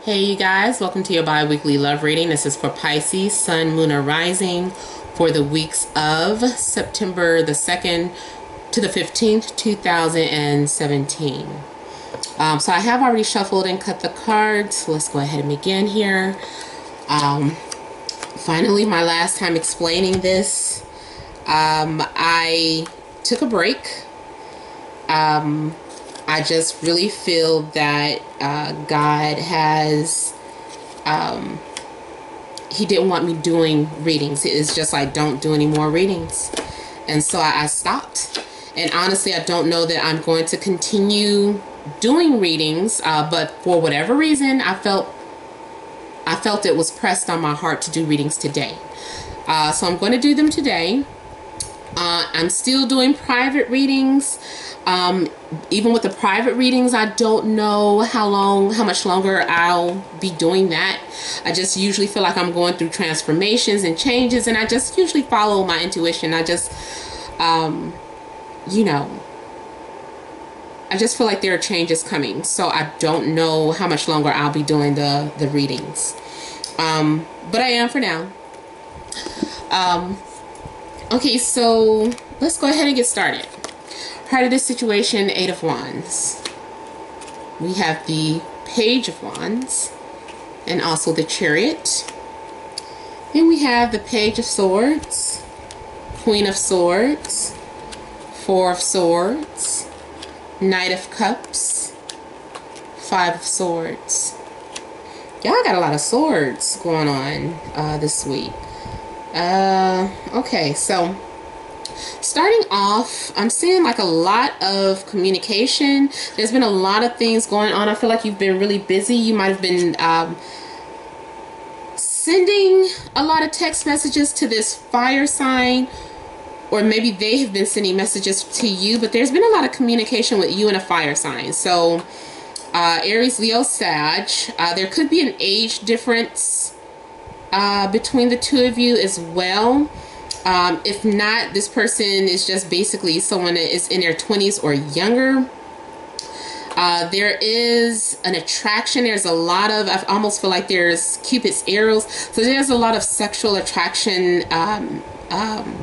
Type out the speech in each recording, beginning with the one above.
Hey you guys, welcome to your bi-weekly love reading. This is for Pisces, Sun, Moon, or Rising for the weeks of September the 2nd to the 15th, 2017. So I have already shuffled and cut the cards. So let's go ahead and begin here. Finally, my last time explaining this, I took a break. I just really feel that God has, he didn't want me doing readings. It's just like, don't do any more readings. And so I stopped. And honestly, I don't know that I'm going to continue doing readings, but for whatever reason, I felt it was pressed on my heart to do readings today. So I'm going to do them today. I'm still doing private readings. Even with the private readings, I don't know how much longer I'll be doing that. I just usually feel like I'm going through transformations and changes, and I just usually follow my intuition. I just, you know, I just feel like there are changes coming, so I don't know how much longer I'll be doing the readings. But I am for now. Okay, so let's go ahead and get started. Heart of this situation, Eight of Wands. We have the Page of Wands and also the Chariot. Then we have the Page of Swords, Queen of Swords, Four of Swords, Knight of Cups, Five of Swords. Y'all got a lot of swords going on this week. Okay, so starting off, I'm seeing like a lot of communication. There's been a lot of things going on. I feel like you've been really busy. You might have been sending a lot of text messages to this fire sign, or maybe they have been sending messages to you, but there's been a lot of communication with you and a fire sign. So Aries, Leo, Sag. There could be an age difference between the two of you as well. If not, this person is just basically someone that is in their 20s or younger. There is an attraction. There's a lot of, I almost feel like there's Cupid's arrows. So there's a lot of sexual attraction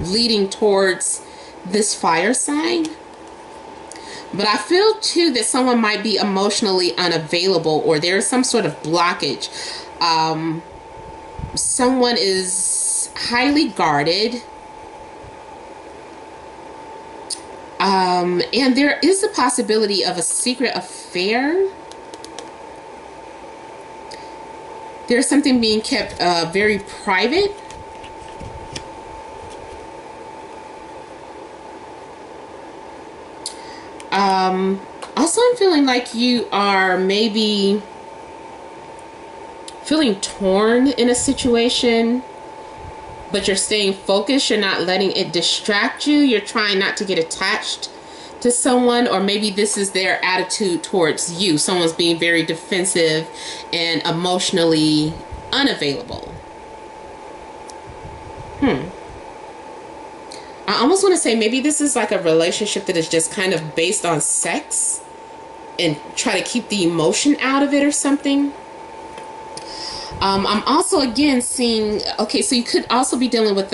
leading towards this fire sign. But I feel too that someone might be emotionally unavailable, or there's some sort of blockage. Someone is highly guarded. And there is a possibility of a secret affair. There's something being kept very private. Also, I'm feeling like you are maybe feeling torn in a situation, but you're staying focused. You're not letting it distract you. You're trying not to get attached to someone, or maybe this is their attitude towards you. Someone's being very defensive and emotionally unavailable. I almost want to say maybe this is like a relationship that is just kind of based on sex and try to keep the emotion out of it or something. I'm also again seeing, okay, so you could also be dealing with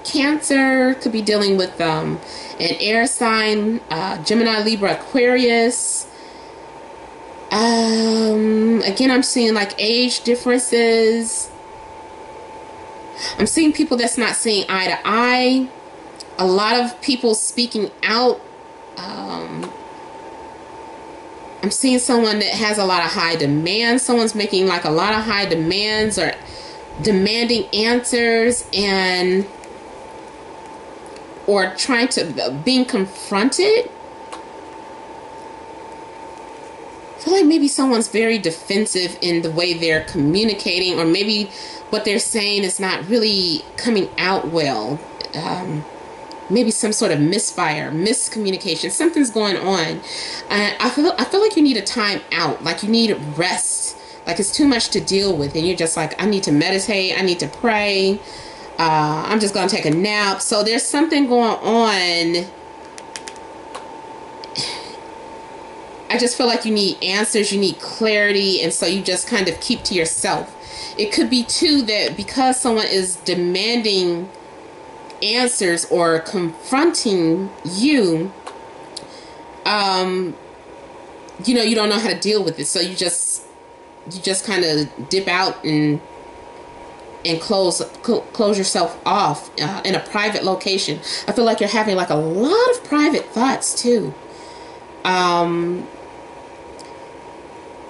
Cancer, could be dealing with an air sign, Gemini, Libra, Aquarius. Again, I'm seeing like age differences. I'm seeing people that's not seeing eye to eye. A lot of people speaking out. I'm seeing someone that has a lot of high demands. Someone's making like a lot of high demands or demanding answers, or trying to, being confronted. I feel like maybe someone's very defensive in the way they're communicating, or maybe what they're saying is not really coming out well. Maybe some sort of misfire, miscommunication. Something's going on. I feel like you need a time out. Like you need rest. Like it's too much to deal with, and you're just like, I need to meditate. I need to pray. I'm just gonna take a nap. So there's something going on. I I just feel like you need answers, you need clarity, and so you just kind of keep to yourself. It could be too that because someone is demanding answers or confronting you, you know, you don't know how to deal with it, so you just kind of dip out and close yourself off in a private location. I feel like you're having like a lot of private thoughts too.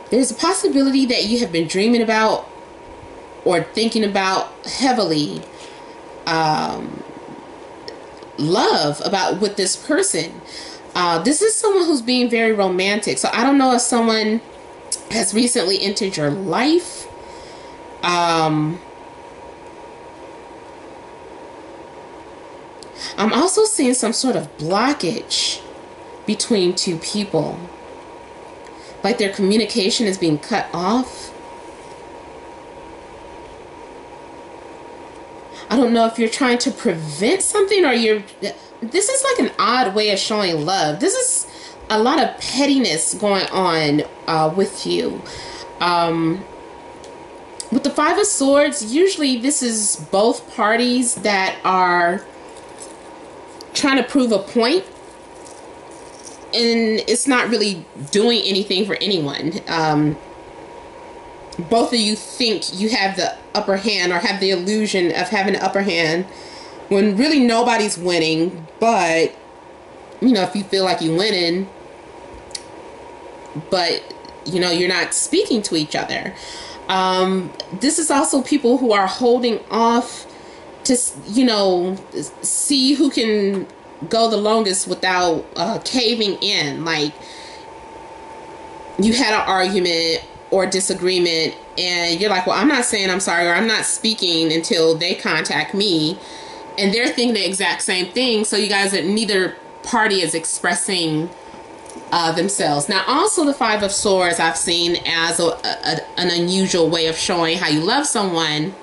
There's a possibility that you have been dreaming about or thinking about heavily love about with this person. This is someone who's being very romantic. So I don't know if someone has recently entered your life. I'm also seeing some sort of blockage between two people. Like their communication is being cut off. I don't know if you're trying to prevent something or you're... This is like an odd way of showing love. This is a lot of pettiness going on with you. With the Five of Swords, usually this is both parties that are trying to prove a point, and it's not really doing anything for anyone. Both of you think you have the upper hand or have the illusion of having the upper hand when really nobody's winning. But you know, if you feel like you're winning, but you know, you're not speaking to each other. This is also people who are holding off to, you know, see who can go the longest without caving in. Like, you had an argument or disagreement and you're like, well, I'm not saying I'm sorry, or I'm not speaking until they contact me, and they're thinking the exact same thing. So you guys are, neither party is expressing themselves. Now also the Five of Swords I've seen as an unusual way of showing how you love someone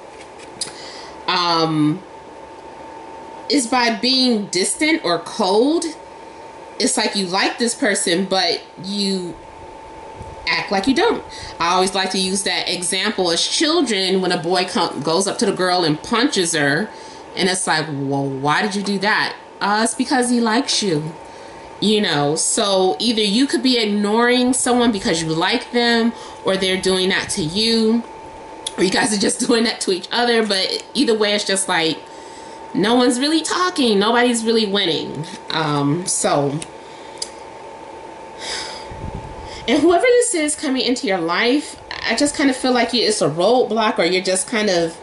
is by being distant or cold. It's like you like this person, but you act like you don't. I always like to use that example as children when a boy goes up to the girl and punches her, and it's like, well, why did you do that? It's because he likes you. You know, so either you could be ignoring someone because you like them, or they're doing that to you, or you guys are just doing that to each other. But either way, it's just like no one's really talking, nobody's really winning. So, and whoever this is coming into your life, I just kind of feel like it's a roadblock, or you're just kind of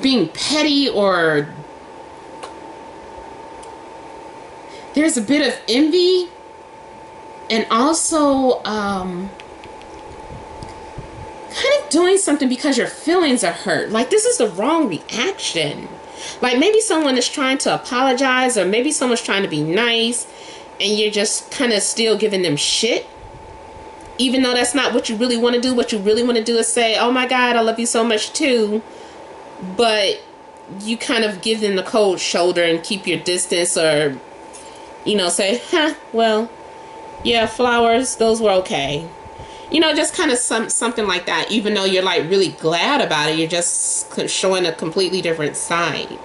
being petty, or there's a bit of envy, and also kind of doing something because your feelings are hurt. Like, this is the wrong reaction. Like, maybe someone is trying to apologize, or maybe someone's trying to be nice, and you're just kind of still giving them shit, even though that's not what you really want to do. What you really want to do is say, oh my God, I love you so much too. But you kind of give them the cold shoulder and keep your distance, or, you know, say, huh, well, yeah, flowers, those were okay. You know, just kind of something like that. Even though you're like really glad about it, you're just showing a completely different side.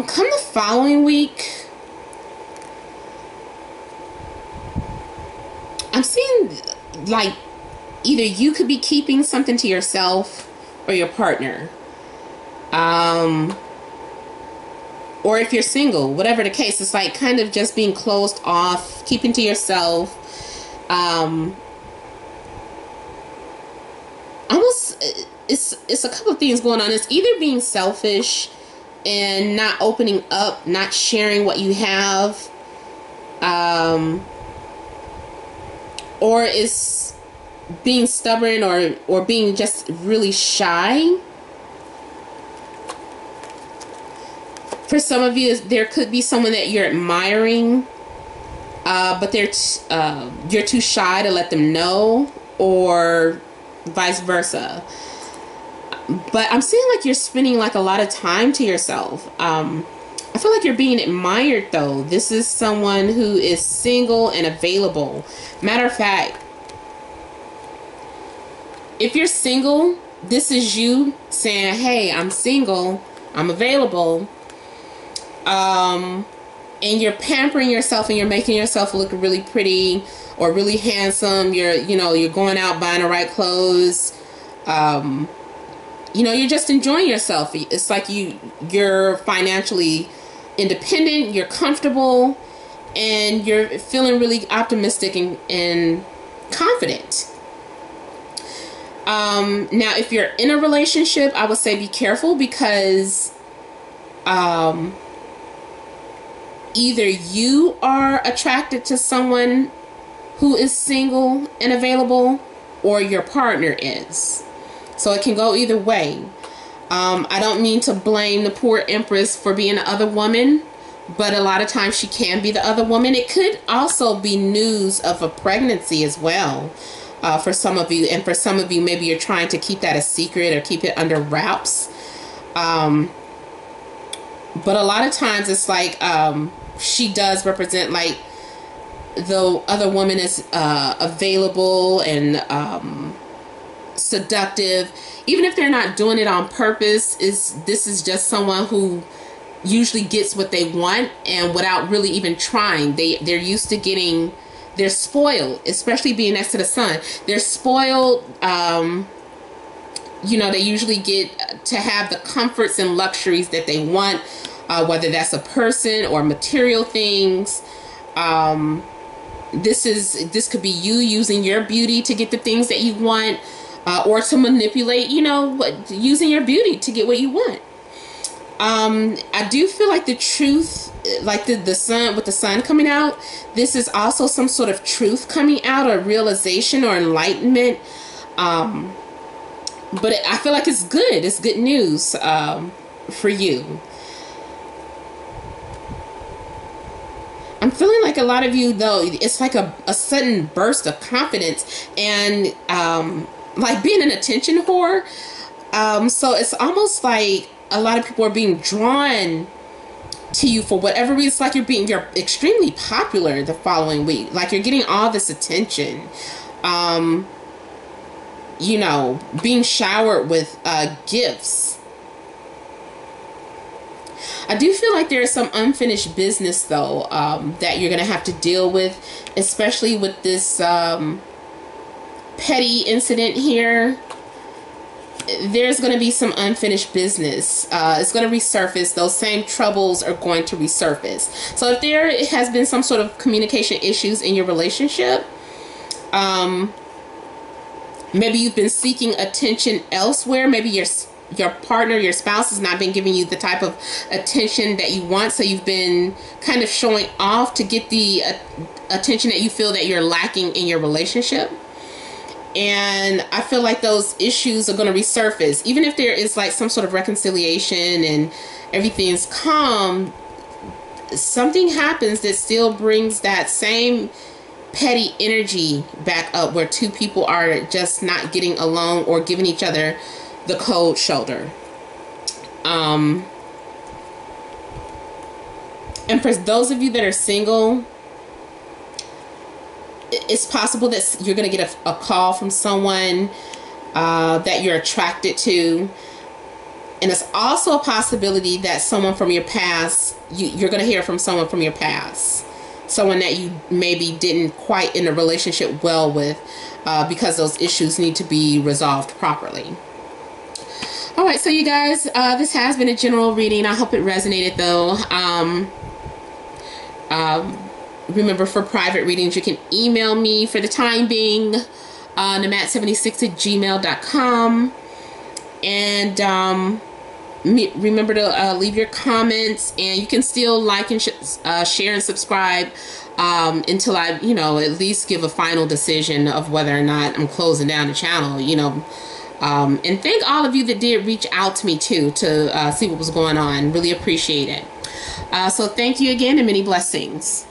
Come the following week, I'm seeing like either you could be keeping something to yourself or your partner, or if you're single, whatever the case, it's like kind of just being closed off, keeping to yourself. Almost, it's a couple of things going on. It's either being selfish and not opening up, not sharing what you have, or it's being stubborn, or being just really shy. For some of you, there could be someone that you're admiring, but you're too shy to let them know, or vice versa. But I'm seeing like you're spending like a lot of time to yourself. I feel like you're being admired though. This is someone who is single and available. Matter of fact, if you're single, this is you saying, hey, I'm single, I'm available. And you're pampering yourself and you're making yourself look really pretty or really handsome. You're going out buying the right clothes. You're just enjoying yourself. It's like you're financially independent, you're comfortable, and you're feeling really optimistic and confident. Now, if you're in a relationship, I would say be careful, because either you are attracted to someone who is single and available, or your partner is. So it can go either way. I don't mean to blame the poor Empress for being the other woman, but a lot of times she can be the other woman. It could also be news of a pregnancy as well, for some of you. And for some of you, maybe you're trying to keep that a secret or keep it under wraps. But a lot of times it's like she does represent like the other woman is available and seductive, even if they're not doing it on purpose. This is just someone who usually gets what they want, and without really even trying. They're used to getting, they're spoiled, especially being next to the sun. They're spoiled. They usually get to have the comforts and luxuries that they want, whether that's a person or material things. This could be you using your beauty to get the things that you want, or to manipulate, using your beauty to get what you want. I do feel like the truth, like the sun, with the sun coming out, this is also some sort of truth coming out, or realization or enlightenment. But I feel like it's good. It's good news for you. I'm feeling like a lot of you, though, it's like a sudden burst of confidence and like being an attention whore. So it's almost like a lot of people are being drawn to you for whatever reason. It's like you're extremely popular the following week. Like you're getting all this attention. Being showered with gifts. I do feel like there is some unfinished business, though, that you're going to have to deal with, especially with this petty incident here. There's going to be some unfinished business. It's going to resurface. Those same troubles are going to resurface. So if there has been some sort of communication issues in your relationship, maybe you've been seeking attention elsewhere. Maybe your partner, your spouse has not been giving you the type of attention that you want. So you've been kind of showing off to get the attention that you feel that you're lacking in your relationship. And I feel like those issues are going to resurface. Even if there is like some sort of reconciliation and everything's calm, something happens that still brings that same petty energy back up, where two people are just not getting along or giving each other the cold shoulder. And for those of you that are single, it's possible that you're going to get a call from someone that you're attracted to. And it's also a possibility that someone from your past, you're going to hear from someone from your past. Someone that you maybe didn't quite in a relationship well with, because those issues need to be resolved properly. Alright, so you guys, this has been a general reading. I hope it resonated, though. Remember, for private readings, you can email me for the time being, namat76@gmail.com. And remember to leave your comments, and you can still like and share and subscribe until I, at least give a final decision of whether or not I'm closing down the channel, and thank all of you that did reach out to me too to see what was going on. Really appreciate it. So thank you again, and many blessings.